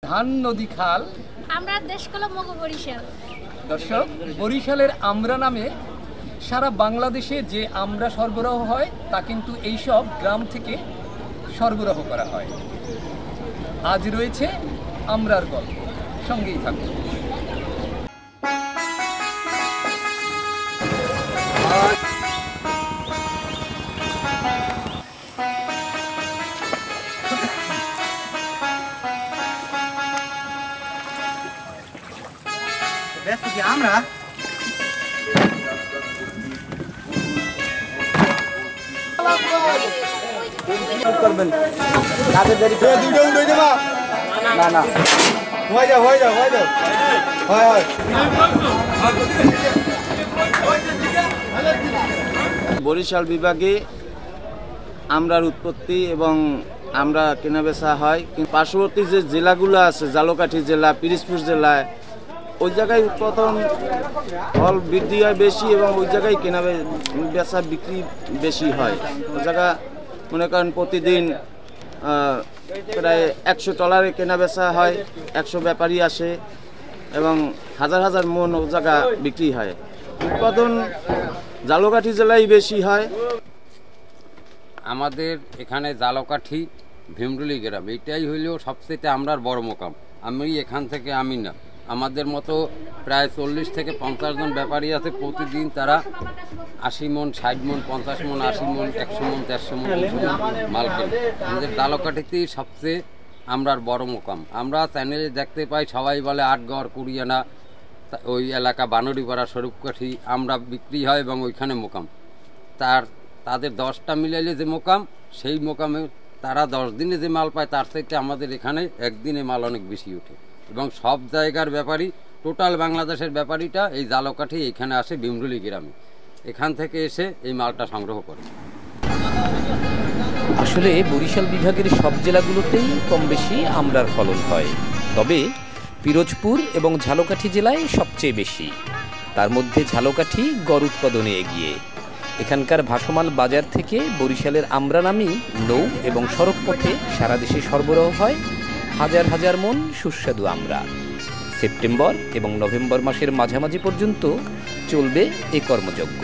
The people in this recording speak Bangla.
ধান নদী খাল আমরা দেশ কলম মগ বরিশাল। দর্শক, বরিশালের আমরা নামে সারা বাংলাদেশে যে আমরা সরবরাহ হয় তা কিন্তু এইসব গ্রাম থেকে সরবরাহ করা হয়। আজ রয়েছে আমরার গল্প, সঙ্গেই থাকুন। আমরা করবেন কাজের দেরি দুটো উঠে যাবা না না হয়ে যাও হয়ে যাও হয়ে যাও হয় হয়। বরিশাল বিভাগে আমরার উৎপত্তি এবং আমরা কেনাবেচা হয়, কিন্তু পার্শ্ববর্তী যে জেলাগুলো আছে, ঝালকাঠি জেলা, পিরোজপুর জেলায়, ওই জায়গায় উৎপাদন ফল বৃদ্ধি হয় বেশি এবং ওই জায়গায় কেনা বেচা বিক্রি বেশি হয়। ওই জায়গা মনে করেন প্রতিদিন প্রায় 100 ট্রলারে কেনা বেচা হয়, 100 ব্যাপারী আসে এবং হাজার হাজার মন ও জায়গা বিক্রি হয়। উৎপাদন ঝালকাঠি জেলায় বেশি হয়। আমাদের এখানে ঝালকাঠি ভীমরুলি গ্রাম, এটাই হইলেও সবচেয়ে আমরার বড় মোকাম। আমি এখান থেকে আমি না, আমাদের মতো প্রায় 40 থেকে 50 জন ব্যাপারী আছে। প্রতিদিন তারা 80 মন, 60 মন, 50 মন, 80 মন, 100 মন, 150 মন মাল কেনে। আমাদের ঝালকাঠিতেই সবচেয়ে আমরার বড় মোকাম। আমরা চ্যানেলে দেখতে পাই সবাই বলে আটগড়, কুড়িয়ানা, ওই এলাকা বানরিপাড়া, স্বরূপকাঠি আমরা বিক্রি হয় এবং ওইখানে মোকাম। তাদের 10টা মিলাইলে যে মোকাম, সেই মোকামে তারা 10 দিনে যে মাল পায় তার চাইতে আমাদের এখানে একদিনে মাল অনেক বেশি ওঠে। এবং সব জায়গার ব্যাপারী, টোটাল বাংলাদেশের ব্যাপারীটা এই ঝালকাঠি এইখানে আসে ভীমরুলি গ্রামে, এখান থেকে এসে এই মালটা সংগ্রহ করে। আসলে বরিশাল বিভাগের সব জেলাগুলোতেই কম বেশি আমরার ফলন হয়, তবে পিরোজপুর এবং ঝালকাঠি জেলায় সবচেয়ে বেশি। তার মধ্যে ঝালকাঠি গড় উৎপাদনে এগিয়ে। এখানকার ভাসমান বাজার থেকে বরিশালের আমরা নামেই নৌ এবং সড়ক পথে সারা দেশে সরবরাহ হয় হাজার হাজার মন সুস্বাদু আমরা। সেপ্টেম্বর এবং নভেম্বর মাসের মাঝামাঝি পর্যন্ত চলবে এই কর্মযজ্ঞ।